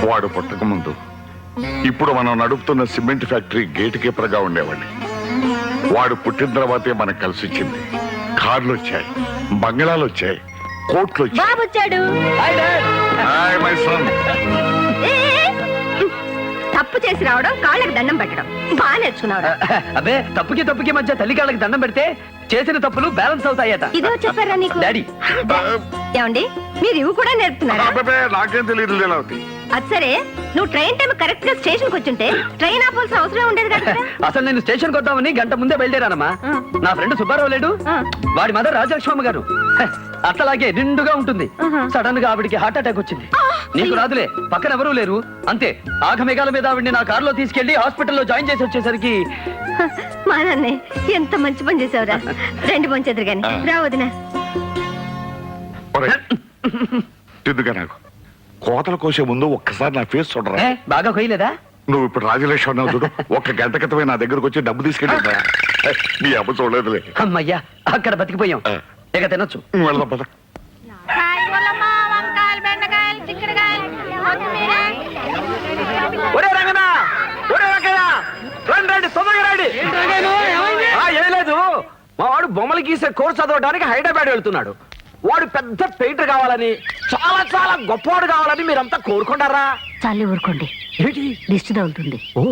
వాడు పుట్టక ముందు ఇప్పుడు మనం నడుపుతున్న సిమెంట్ ఫ్యాక్టరీ గేట్ కీపర్గా ఉండేవాడిని. వాడు పుట్టిన తర్వాతే మనకు కలిసి వచ్చింది. కార్లు వచ్చాయి, బంగ్లాలు వచ్చాయి, కోట్లు వచ్చాయి. Hi my son. తప్పు చేసి రావడం, కాళ్ళకి దండం పెట్టడం బాగా నేర్చుకున్నావు. అదే తప్పుకి మధ్య తల్లి కాళ్ళకి దండం పెడితే చేసిన తప్పులు బ్యాలెన్స్ అవుతాయట. ఇదో చెప్పారా నీకు? డాడీ ఏమండి, మీరు ఇవి కూడా నేర్పుతున్నారా? నాకేం తెలియదు లీలావతి. అది సరే, నువ్వు ట్రైన్ టైం కరెక్ట్ గా స్టేషన్ కి వచ్చుంటే ట్రైన్ ఆపాల్సిన అవసరం ఉండేది కదా. అసలు నేను స్టేషన్ కొద్దామని గంట ముందే బయలుదేరానమ్మా. నా ఫ్రెండ్ సుబ్బారావు లేడు, వాడి మదర్ రాజలక్ష్మమ్మ గారు అట్లాగే నిండుగా ఉంటుంది. సడన్ గా ఆవిడికి హార్ట్ అటాక్ వచ్చింది. నీకు రాదులే, పక్కన ఎవరూ లేరు. అంతే ఆఘమేఘాల మీద ఆవిడ్ని నా కారులో తీసుకెళ్లి హాస్పిటల్లో జాయిన్ చేసి వచ్చేసరికి మా నాన్నే ఎంత మంచి పని చేసావురా. రెండు పంచేద్దరు గాని రా వదినా. ఎందుగా నాకు కోతలు కోసే ముందు ఒక్కసారి నా ఫేస్ చూడరా. బాగా కొయ్యలేదా? నువ్వు ఇప్పుడు రాజలక్ష్మి అన్నావు చూడు, ఒక్క గంట క్రితమే నా దగ్గరకు వచ్చి డబ్బు తీసుకెళ్ళి నీ అబ్బ చూడలేదులే. అమ్మయ్యా, అక్కడ బతికిపోయాం. ఇక తినొచ్చు. వెళ్దాం పద. ఏం లేదు, మా వాడు బొమ్మలు గీసే కోర్సు చదవడానికి హైదరాబాద్ వెళ్తున్నాడు. వాడు పెద్ద పెయింటర్ కావాలని, చాలా చాలా గొప్పవాడు కావాలని మీరంతా కోరుకుంటారా? చాలి ఊరుకోండి, దిష్టి తగులుతుంది. ఓ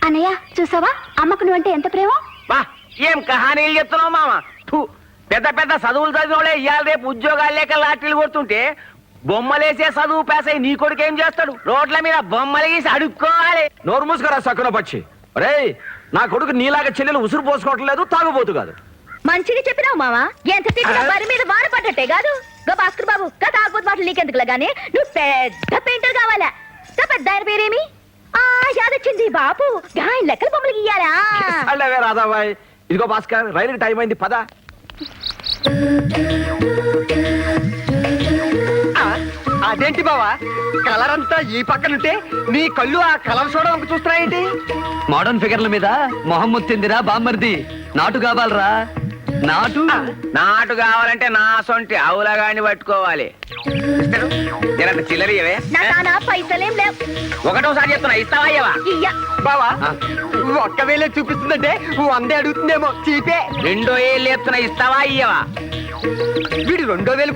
అన్నయ్య చూసావా, అమ్మకు నువ్వంటే ఎంత ప్రేమ. ఏం కహానీలు చెప్తున్నావు మామ. పెద్ద పెద్ద చదువులు చదివినోడే ఇవాళ రేపు ఉద్యోగాలు లేక లాటరీలు కొడుతుంటే బొమ్మలేసే చదువు పేసై నీ కొడుకు ఏం చేస్తాడు? రోడ్ల మీద బొమ్మలు గీసి అడుక్కోవాలి. నోరు మూసుకురా సక్కున పక్షి. రే, నా కొడుకు నీలాగా చెల్లెలు ఉసురు పోసుకోవటం లేదు, తాగుబోతు కాదు. మంచిగా చెప్పినావు మావా. ఎంత తిట్టినా వారి మీద వారు పడ్డట్టే కాదు. భాస్కర్ బాబు కథ ఆగబోతు మాటలు నీకెందుకులా గానీ నువ్వు పెద్ద పెయింటర్ కావాలా. పెద్ద ఆయన పేరేమి? యాదొచ్చింది బాబు, ఆయన లెక్కల బొమ్మలు గీయాలా? అలాగే రాధాబాయ్. ఇదిగో భాస్కర్, రైలుకి టైం అయింది, పద. అదేంటి బావా, కలర్ అంతా ఈ పక్కనుంటే నీ కళ్ళు ఆ కలర్ చూడడానికి చూస్తున్నాయేంటి? మోడర్న్ ఫిగర్ల మీద మొహమ్మద్ చెందిరా బామ్మర్ది. నాటు కావాలరా, నాటు. నాటు కావాలంటే నా సొంటి ఆవులగాని పట్టుకోవాలి. చిల్లరియవే పైసలేం లేవు. ఒకటోసారి చెప్తున్నా, ఇస్తావా అయ్యవా? బావా, ఒక్క వేలే చూపిస్తుందంటే 100 అడుగుతుందేమో చీపే. 2 వేలు చెప్తున్నా, ఇస్తావా అయ్యవా? వీడు 2 వేలు